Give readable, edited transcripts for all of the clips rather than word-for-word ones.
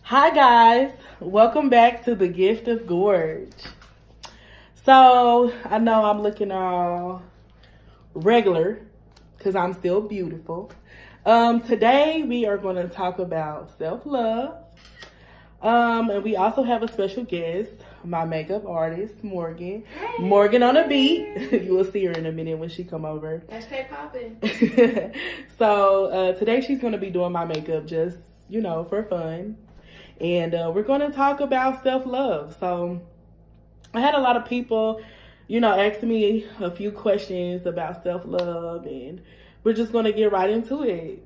Hi guys, welcome back to the Gift of Gorge. So I know I'm looking all regular because I'm still beautiful. Today we are going to talk about self-love. And we also have a special guest, my makeup artist, Morghan. Hey. Morghan on the beat. You will see her in a minute when she come over. Hashtag poppin'. So today she's going to be doing my makeup just, for fun. And we're going to talk about self-love. So I had a lot of people, asking me a few questions about self-love, and we're just going to get right into it.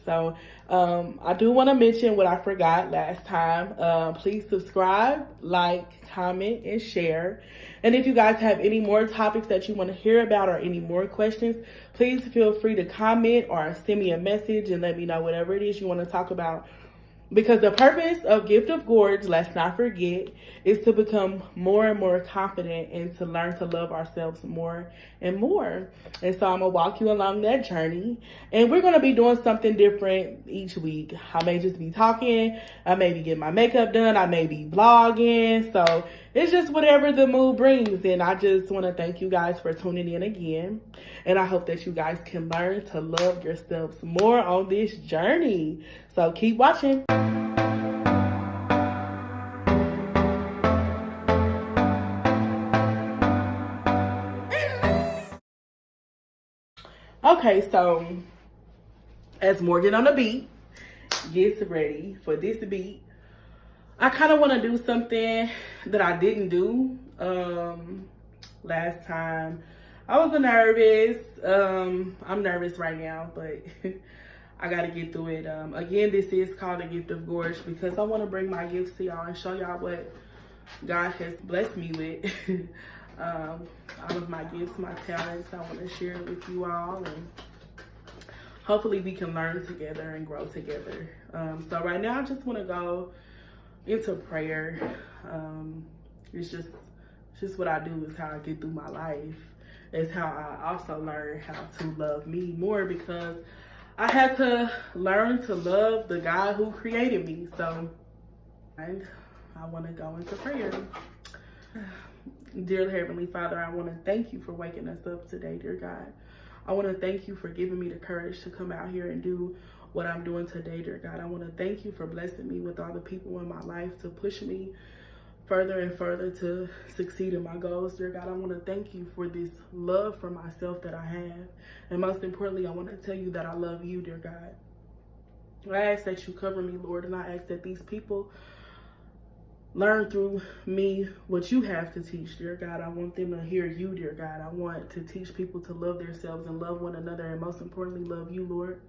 So I do want to mention what I forgot last time. Please subscribe, like, comment, and share. And if you guys have any more topics that you want to hear about or any more questions, please feel free to comment or send me a message and let me know whatever it is you want to talk about. Because the purpose of Gift of Gorge, let's not forget, is to become more and more confident and to learn to love ourselves more and more. And so I'm going to walk you along that journey. And we're going to be doing something different each week. I may just be talking. I may be getting my makeup done. I may be vlogging. So it's just whatever the mood brings. And I just want to thank you guys for tuning in again. And I hope that you guys can learn to love yourselves more on this journey. So keep watching. Okay, so as Morghan on the beat gets ready for this beat, I kind of want to do something that I didn't do last time. I was nervous. I'm nervous right now, but I got to get through it. Again, this is called the Gift of Gorge because I want to bring my gifts to y'all and show y'all what God has blessed me with. All of my gifts, my talents, I want to share it with you all, and hopefully we can learn together and grow together. So right now I just want to go into prayer. It's just what I do. Is how I get through my life. It's how I also learn how to love me more, because I had to learn to love the God who created me. So and I want to go into prayer. Dear Heavenly Father, I want to thank you for waking us up today, dear God. I want to thank you for giving me the courage to come out here and do what I'm doing today, dear God. I want to thank you for blessing me with all the people in my life to push me further and further to succeed in my goals, dear God. I want to thank you for this love for myself that I have. And most importantly, I want to tell you that I love you, dear God. I ask that you cover me, Lord, and I ask that these people learn through me what you have to teach, dear God. I want them to hear you, dear God. I want to teach people to love themselves and love one another, and most importantly, love you, Lord.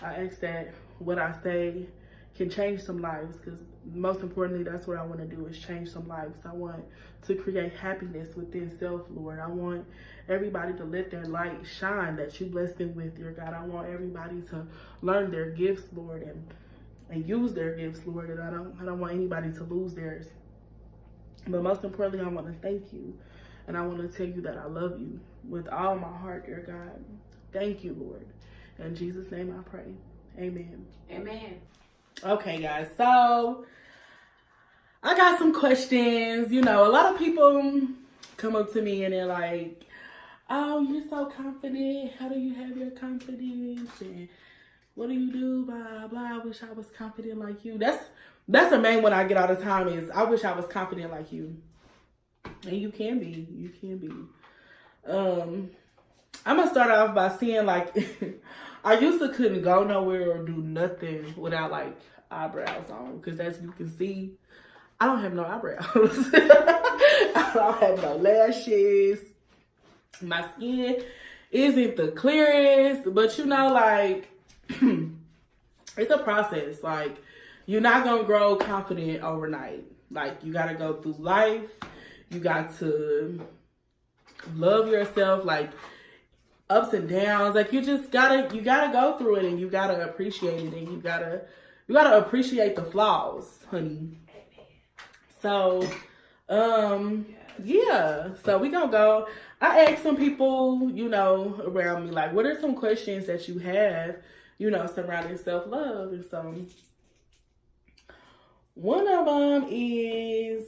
I ask that what I say can change some lives, because most importantly, that's what I want to do, is change some lives. I want to create happiness within self, Lord. I want everybody to let their light shine that you bless them with, dear God. I want everybody to learn their gifts, Lord, and use their gifts, Lord, and I don't want anybody to lose theirs. But most importantly, I want to thank you, and I want to tell you that I love you with all my heart, dear God. Thank you, Lord. In Jesus' name I pray. Amen. Amen. Okay, guys, so I got some questions. A lot of people come up to me and they're like, oh, you're so confident. How do you have your confidence? And what do you do? Blah, blah. I wish I was confident like you. That's the main one I get all the time, is I wish I was confident like you. And you can be. You can be. I'm going to start off by saying, like, I used to couldn't go nowhere or do nothing without, like, eyebrows on. Because as you can see, I don't have no eyebrows. I don't have no lashes. My skin isn't the clearest. But, like, it's a process. Like, you're not gonna grow confident overnight. Like, you gotta go through life. You got to love yourself, like ups and downs. Like, you gotta go through it, and you gotta appreciate it, and you gotta appreciate the flaws, honey. So yeah, so we gonna go. I asked some people, around me, like, what are some questions that you have, surrounding self-love? And so One of them is,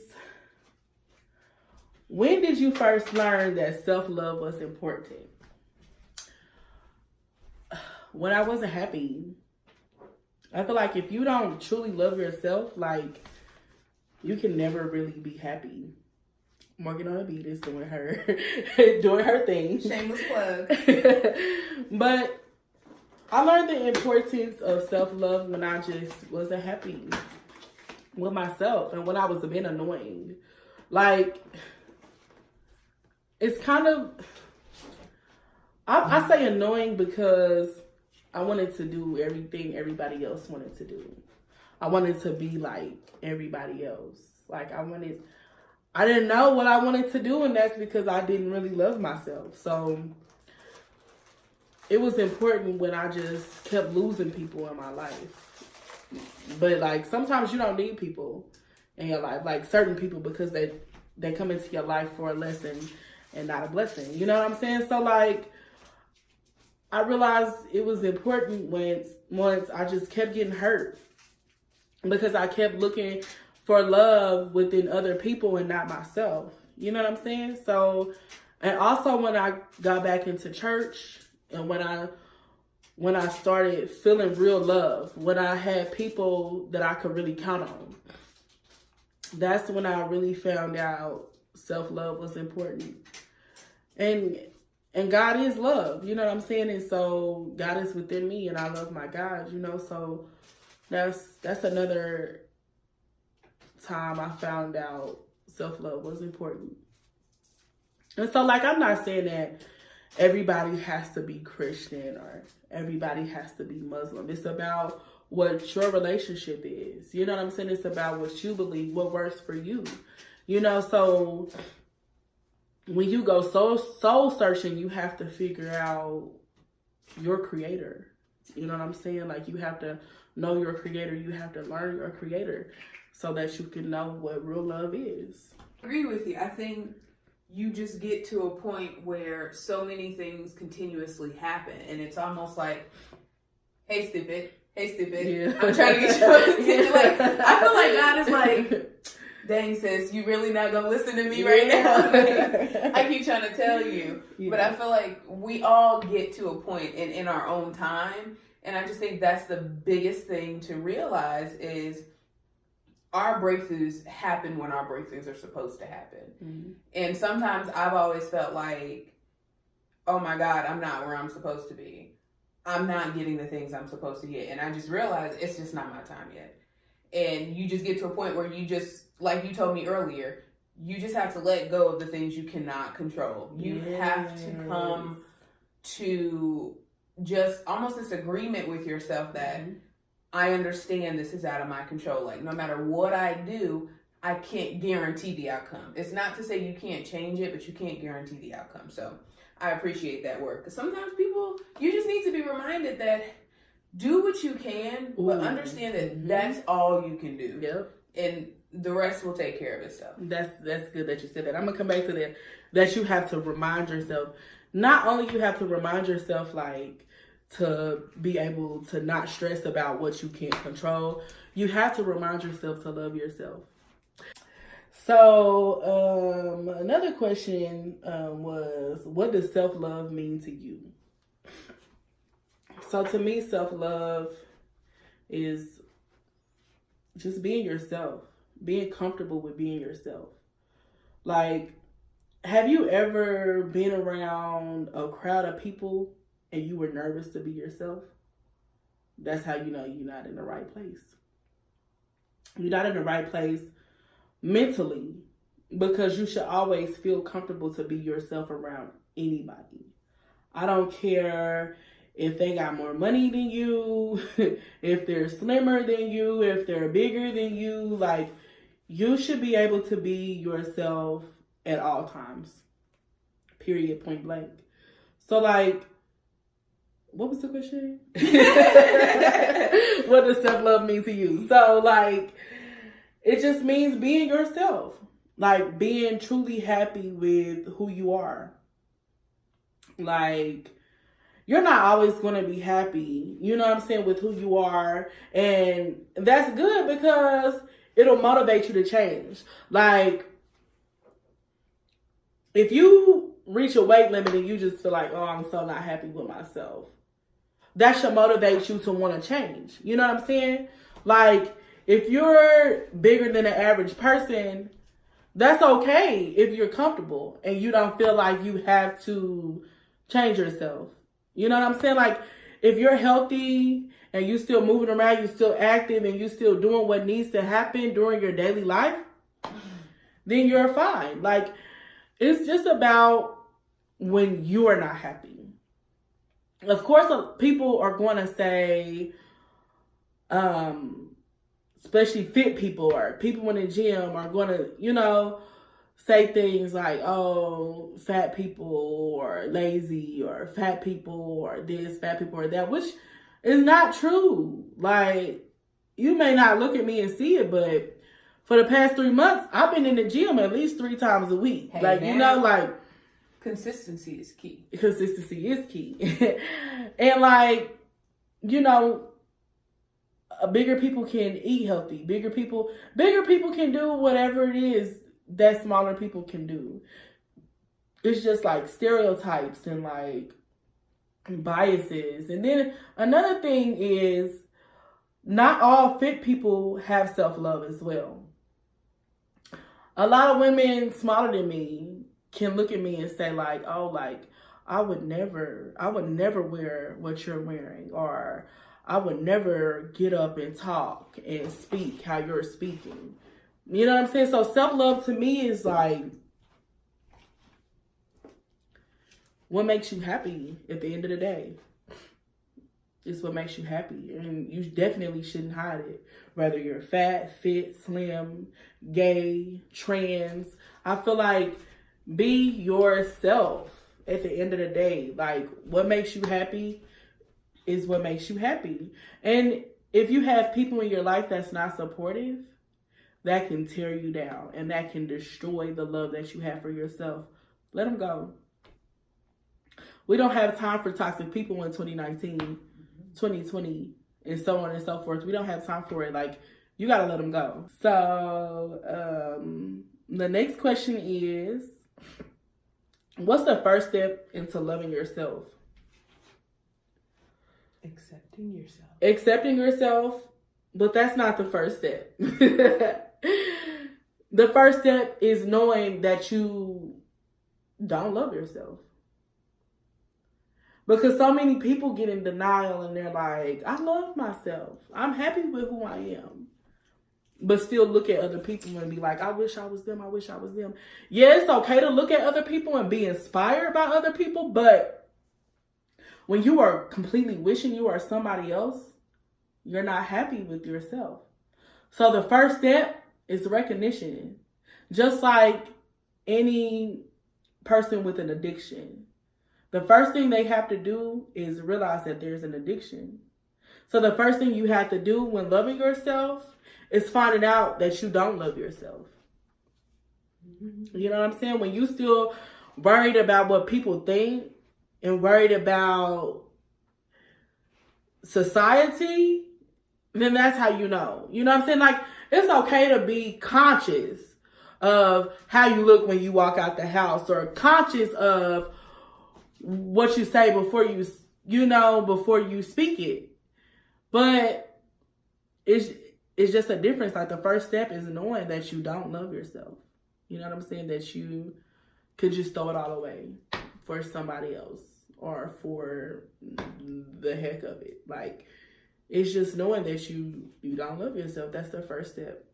when did you first learn that self-love was important? When I wasn't happy. I feel like if you don't truly love yourself, like, you can never really be happy. Morghan on the beat is doing her thing. Shameless plug. But I learned the importance of self-love when I just wasn't happy with myself and when I was being annoying. Like, it's kind of, I say annoying because I wanted to do everything everybody else wanted to do. I wanted to be like everybody else. Like, I didn't know what I wanted to do, and that's because I didn't really love myself. So it was important when I just kept losing people in my life. But like, sometimes you don't need people in your life, like certain people, because they come into your life for a lesson and not a blessing. You know what I'm saying? So like, I realized it was important once I just kept getting hurt because I kept looking for love within other people and not myself. You know what I'm saying? So, and also when I got back into church and when I started feeling real love, when I had people that I could really count on, that's when I really found out self-love was important. And God is love, you know what I'm saying? And so God is within me and I love my God, you know? So that's another time I found out self-love was important. And so like, I'm not saying that everybody has to be Christian or everybody has to be Muslim. It's about what your relationship is. You know what I'm saying? It's about what you believe, what works for you. You know, so when you go soul searching, you have to figure out your creator. You know what I'm saying? Like, you have to know your creator. You have to learn your creator so that you can know what real love is. I agree with you. I think you just get to a point where so many things continuously happen, and it's almost like, hey, stupid. Yeah. I'm trying to get you. Like, I feel like God is like, dang, sis, you really not gonna listen to me right now? Like, I keep trying to tell you. Yeah. But I feel like we all get to a point in our own time. And I just think that's the biggest thing to realize is our breakthroughs happen when our breakthroughs are supposed to happen. Mm-hmm. And sometimes I've always felt like, oh my God, I'm not where I'm supposed to be. I'm not getting the things I'm supposed to get. And I just realized it's just not my time yet. And you just get to a point where you just, like you told me earlier, you just have to let go of the things you cannot control. You have to come to just almost this agreement with yourself that I understand this is out of my control. Like, no matter what I do, I can't guarantee the outcome. It's not to say you can't change it, but you can't guarantee the outcome. So I appreciate that work. Because sometimes people, you just need to be reminded that do what you can, but understand that that's all you can do. Yep. And the rest will take care of itself. That's good that you said that. I'm gonna come back to that you have to remind yourself. Not only you have to remind yourself, like, to be able to not stress about what you can't control, you have to remind yourself to love yourself. So another question was, what does self-love mean to you? So to me, self-love is just being yourself, being comfortable with being yourself. Like, have you ever been around a crowd of people and you were nervous to be yourself? That's how you know you're not in the right place. You're not in the right place mentally, because you should always feel comfortable to be yourself around anybody. I don't care if they got more money than you, if they're slimmer than you, if they're bigger than you. Like, you should be able to be yourself at all times. Period, point blank. So, like, what was the question? What does self-love mean to you? So, like, it just means being yourself. Like, being truly happy with who you are. Like, you're not always going to be happy, you know what I'm saying, with who you are. And that's good, because it'll motivate you to change. Like, if you reach a weight limit and you just feel like, oh, I'm so not happy with myself, that should motivate you to want to change. You know what I'm saying? Like, if you're bigger than an average person, that's okay if you're comfortable and you don't feel like you have to change yourself. You know what I'm saying? Like, if you're healthy and you still moving around, you're still active, and you're still doing what needs to happen during your daily life, then you're fine. Like, it's just about when you are not happy. Of course, people are going to say, especially fit people or people in the gym are going to, you know, say things like, oh, fat people or lazy or fat people or this, fat people or that, which is not true. Like, you may not look at me and see it, but for the past 3 months, I've been in the gym at least 3 times a week. Hey, like, man, you know, like, consistency is key. Consistency is key. And like, you know, bigger people can eat healthy. Bigger people can do whatever it is that smaller people can do. It's just like stereotypes and like biases. And then another thing is, not all fit people have self-love as well. A lot of women smaller than me can look at me and say like, oh, like, I would never wear what you're wearing, or I would never get up and talk and speak how you're speaking. You know what I'm saying? So self-love to me is like, what makes you happy at the end of the day. It's what makes you happy. And you definitely shouldn't hide it. Whether you're fat, fit, slim, gay, trans. I feel like, be yourself at the end of the day. Like, what makes you happy is what makes you happy. And if you have people in your life that's not supportive, that can tear you down and that can destroy the love that you have for yourself. Let them go. We don't have time for toxic people in 2019, 2020, and so on and so forth. We don't have time for it. Like, you got to let them go. So, the next question is, what's the first step into loving yourself? Accepting yourself. Accepting yourself, but that's not the first step. The first step is knowing that you don't love yourself. Because so many people get in denial and they're like, I love myself. I'm happy with who I am. But still look at other people and be like, I wish I was them. I wish I was them. Yeah, it's okay to look at other people and be inspired by other people. But when you are completely wishing you are somebody else, you're not happy with yourself. So the first step is recognition. Just like any person with an addiction. The first thing they have to do is realize that there's an addiction. So the first thing you have to do when loving yourself is finding out that you don't love yourself. You know what I'm saying? When you still worried about what people think and worried about society, then that's how you know. You know what I'm saying? Like, it's okay to be conscious of how you look when you walk out the house, or conscious of what you say before before you speak it. But it's just a difference. Like, the first step is knowing that you don't love yourself. You know what I'm saying? That you could just throw it all away for somebody else or for the heck of it. Like, it's just knowing that you don't love yourself. That's the first step.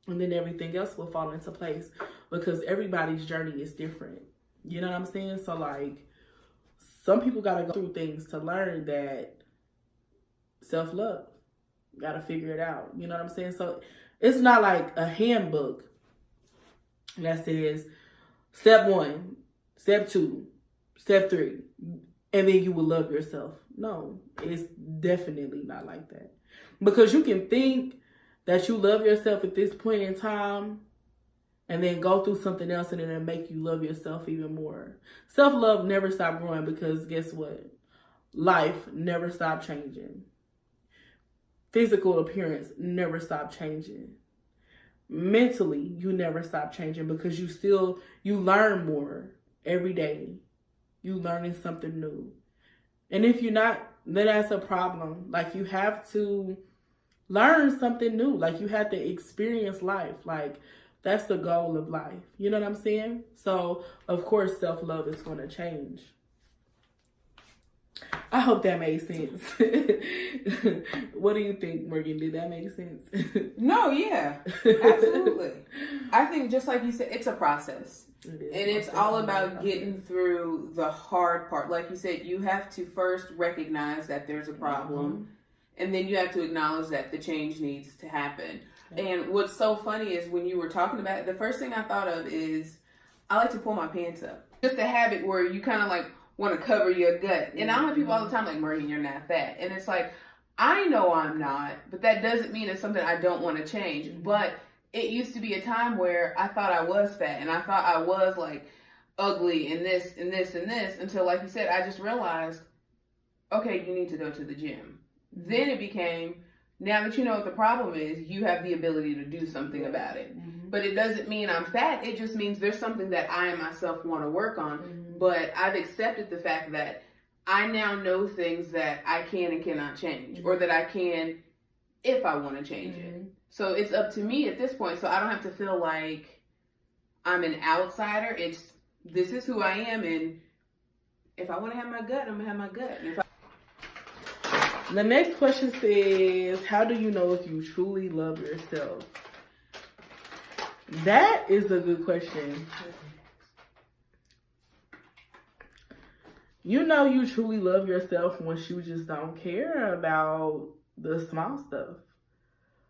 And then everything else will fall into place, because everybody's journey is different. You know what I'm saying? So, like, some people got to go through things to learn that self-love. Got to figure it out. You know what I'm saying? So, it's not like a handbook that says step 1, step 2, step 3, and then you will love yourself. No, it's definitely not like that. Because you can think that you love yourself at this point in time, and then go through something else and then it'll make you love yourself even more. Self-love never stops growing, because guess what? Life never stops changing. Physical appearance never stops changing. mentally, you never stop changing because you learn more every day. You learning something new. And if you're not, then that's a problem. Like, you have to learn something new. Like, you have to experience life. Like, that's the goal of life. You know what I'm saying? So, of course, self-love is going to change. I hope that made sense. What do you think, Morghan? Did that make sense? No, yeah, absolutely. I think, just like you said, it's a process. And it's all about getting through the hard part. Like you said, you have to first recognize that there's a problem. And then you have to acknowledge that the change needs to happen. And what's so funny is when you were talking about it, the first thing I thought of is I like to pull my pants up. Just a habit where you kind of like want to cover your gut. And I have people all the time like, Morghan, you're not fat. And it's like, I know I'm not, but that doesn't mean it's something I don't want to change. But it used to be a time where I thought I was fat and I thought I was like ugly and this and this and this until, like you said, I just realized, okay, you need to go to the gym. Then it became, now that you know what the problem is, you have the ability to do something about it. But it doesn't mean I'm fat. It just means there's something that I myself want to work on. But I've accepted the fact that I now know things that I can and cannot change, or that I can if I want to change it. So it's up to me at this point. So I don't have to feel like I'm an outsider. This is who I am. And if I want to have my gut, I'm going to have my gut. And the next question says, how do you know if you truly love yourself? That is a good question. You know you truly love yourself once you just don't care about the small stuff.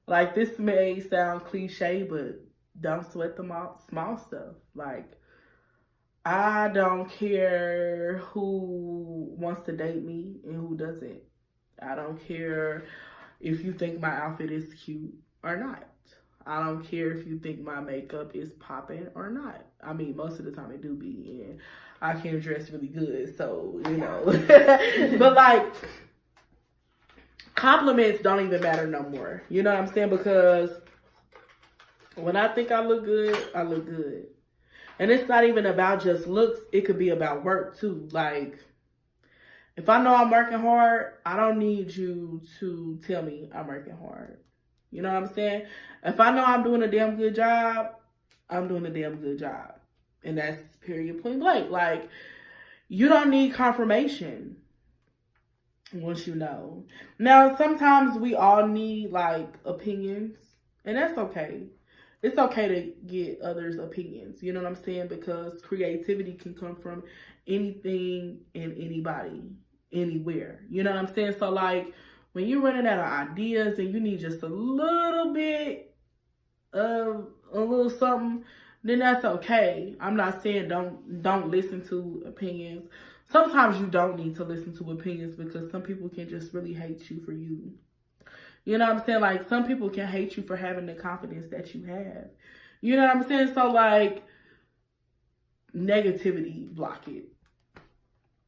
Like, this may sound cliche, but don't sweat the small stuff. Like, I don't care who wants to date me and who doesn't. I don't care if you think my outfit is cute or not. I don't care if you think my makeup is popping or not. I mean, most of the time it do be, and I can dress really good, so, you know. But, like, compliments don't even matter no more. You know what I'm saying? Because when I think I look good, I look good. And it's not even about just looks. It could be about work, too. Like, if I know I'm working hard, I don't need you to tell me I'm working hard. You know what I'm saying? If I know I'm doing a damn good job, I'm doing a damn good job. And that's period, point blank. Like, you don't need confirmation once you know. Now, sometimes we all need, like, opinions. And that's okay. It's okay to get others' opinions. You know what I'm saying? Because creativity can come from anything and anybody, anywhere. You know what I'm saying? So, like, when you're running out of ideas and you need just a little bit of a little something, then that's okay. I'm not saying don't listen to opinions. Sometimes you don't need to listen to opinions because some people can just really hate you for you. You know what I'm saying? Like, some people can hate you for having the confidence that you have. You know what I'm saying? So, like, negativity, block it.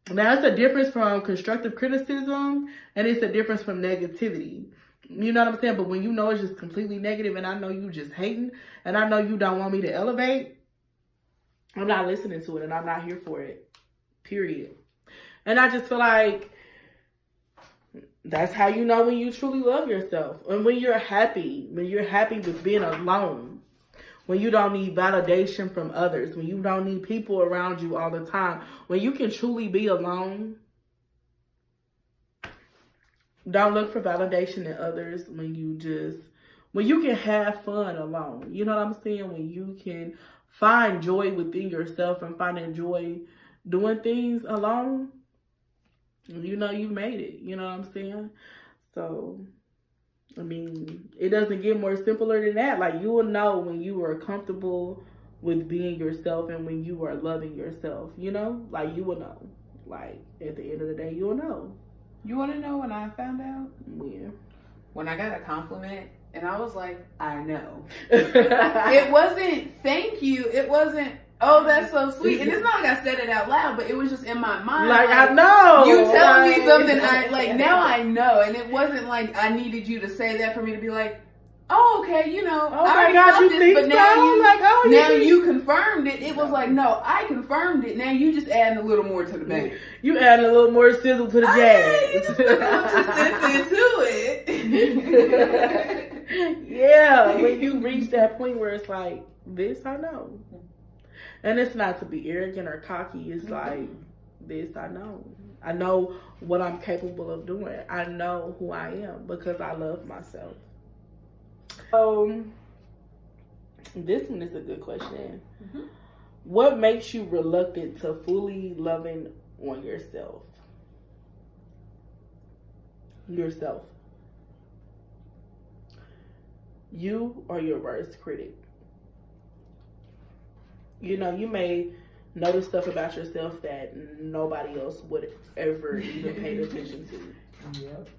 Now, it's a difference from constructive criticism, and it's a difference from negativity. You know what I'm saying? But when you know it's just completely negative, and I know you just hating, and I know you don't want me to elevate, I'm not listening to it, and I'm not here for it. Period. And I just feel like that's how you know when you truly love yourself. And when you're happy with being alone. When you don't need validation from others. When you don't need people around you all the time. When you can truly be alone. Don't look for validation in others. When you can have fun alone. You know what I'm saying? When you can find joy within yourself and finding joy doing things alone. You know you've made it. You know what I'm saying? So, I mean, it doesn't get more simpler than that. Like, you will know when you are comfortable with being yourself and when you are loving yourself, you know? Like, you will know. Like, at the end of the day, you will know. You want to know when I found out? Yeah. When I got a compliment and I was like, I know. It wasn't thank you. It wasn't, oh, that's so sweet. And it's not like I said it out loud, but it was just in my mind. Like, I know. You tell me something, now I know. And it wasn't like I needed you to say that for me to be like, oh, okay, you know, Oh I my already God, thought you this, think but so? now you, Like, oh, you now think- you confirmed it. It was like, no, I confirmed it. Now you just adding a little more to the bag. You adding a little more sizzle to the Okay, you jazz. just put a little 2 cents into it. Yeah, when you reach that point where it's like, this I know. And it's not to be arrogant or cocky. It's like, this I know. I know what I'm capable of doing. I know who I am because I love myself. This one is a good question. Mm-hmm. What makes you reluctant to fully loving on yourself? Yourself. You are your worst critic. You know, you may notice stuff about yourself that nobody else would ever even pay attention to. Yep.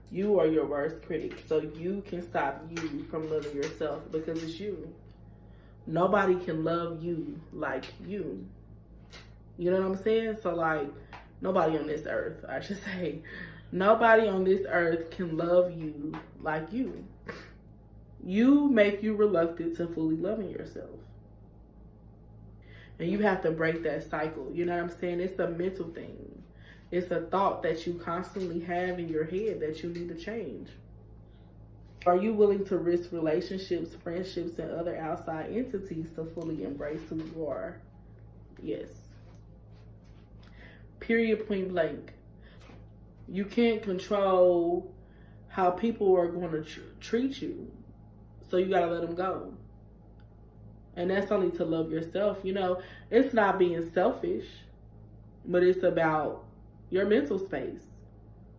You are your worst critic, so you can stop you from loving yourself because it's you. Nobody can love you like you. You know what I'm saying? So, like, nobody on this earth, I should say, nobody on this earth can love you like you. You make you reluctant to fully loving yourself. And you have to break that cycle. You know what I'm saying? It's a mental thing. It's a thought that you constantly have in your head that you need to change. Are you willing to risk relationships, friendships, and other outside entities to fully embrace who you are? Yes. Period, point blank. You can't control how people are going to treat you. So you got to let them go. And that's only to love yourself. You know, it's not being selfish, but it's about your mental space,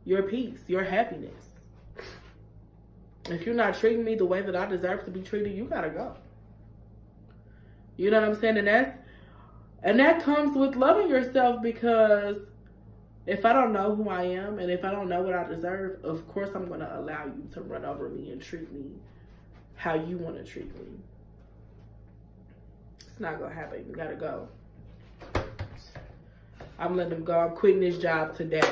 your peace, your happiness. If you're not treating me the way that I deserve to be treated, you gotta go. You know what I'm saying? And that comes with loving yourself, because if I don't know who I am and if I don't know what I deserve, of course I'm gonna allow you to run over me and treat me how you want to treat me. It's not gonna happen. You gotta go. I'm letting them go. I'm quitting this job today.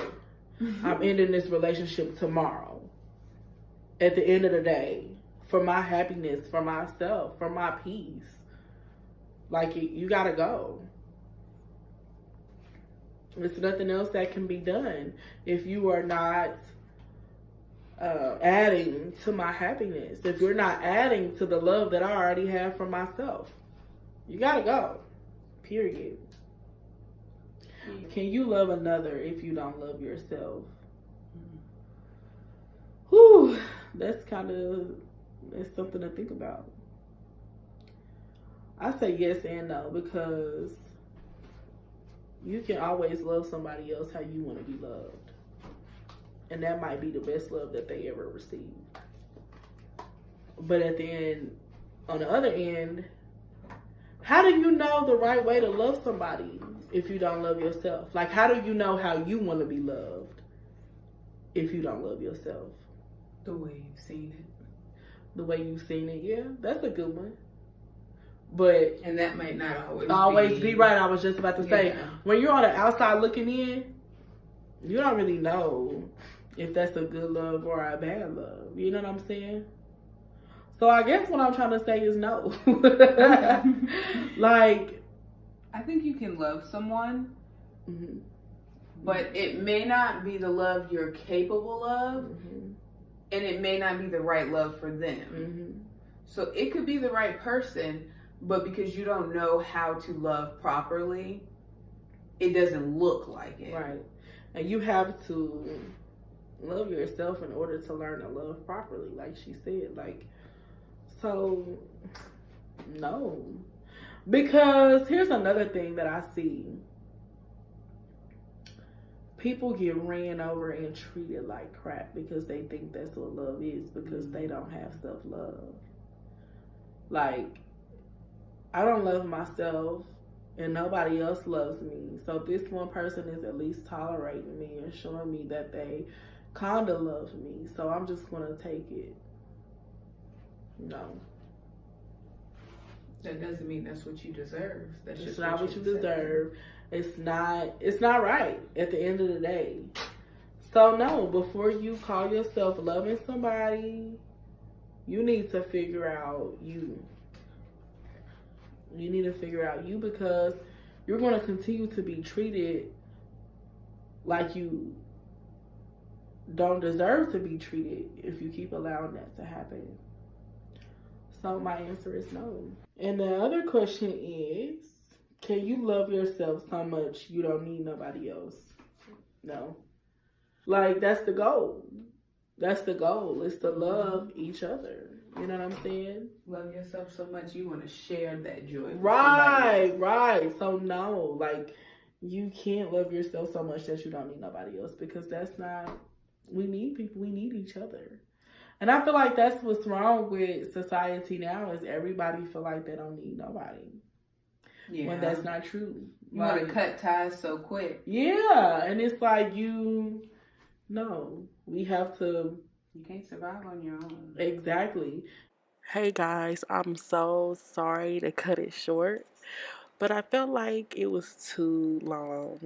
I'm ending this relationship tomorrow. At the end of the day, for my happiness, for myself, for my peace. Like, you gotta go. There's nothing else that can be done if you are not adding to my happiness. If you're not adding to the love that I already have for myself. You gotta go. Period. Can you love another if you don't love yourself? Whew, that's something to think about. I say yes and no, because you can always love somebody else how you want to be loved. And that might be the best love that they ever received. But at the end, on the other end, how do you know the right way to love somebody if you don't love yourself? Like, how do you know how you want to be loved if you don't love yourself? The way you've seen it. The way you've seen it, yeah, that's a good one. And that might not always be right. I was just about to say, yeah. When you're on the outside looking in, you don't really know if that's a good love or a bad love. You know what I'm saying? So I guess what I'm trying to say is no. Like, I think you can love someone, mm-hmm. but it may not be the love you're capable of, Mm-hmm. and it may not be the right love for them. Mm-hmm. So it could be the right person, but because you don't know how to love properly, it doesn't look like it. Right. And you have to love yourself in order to learn to love properly, like she said. Like, so, no. Because here's another thing that I see. People get ran over and treated like crap because they think that's what love is, because they don't have self-love. Like, I don't love myself and nobody else loves me. So this one person is at least tolerating me and showing me that they kind of love me. So I'm just going to take it. No. That doesn't mean that's what you deserve. That's It's just not what you deserve. It's not right at the end of the day. So no, before you call yourself loving somebody, You need to figure out you. You need to figure out you, because you're going to continue to be treated like you don't deserve to be treated if you keep allowing that to happen. So my answer is no. And the other question is, can you love yourself so much you don't need nobody else? No. Like, that's the goal. That's the goal, is to love each other. You know what I'm saying? Love yourself so much you want to share that joy. Right, right. So no, like, you can't love yourself so much that you don't need nobody else, because that's not, we need people, we need each other. And I feel like that's what's wrong with society now, is everybody feel like they don't need nobody. Yeah. When that's not true. You want to cut ties so quick. Yeah, and it's like, no, we have to. You can't survive on your own. Exactly. Hey guys, I'm so sorry to cut it short, but I felt like it was too long.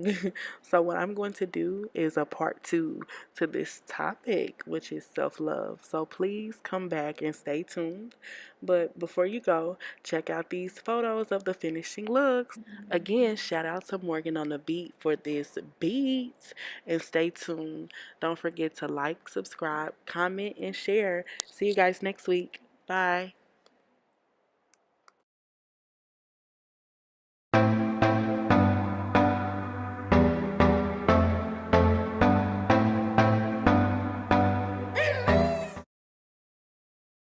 So what I'm going to do is a part 2 to this topic, which is self-love. So please come back and stay tuned. But before you go, check out these photos of the finishing looks. Again, shout out to Morghan on the beat for this beat. And stay tuned. Don't forget to like, subscribe, comment, and share. See you guys next week. Bye.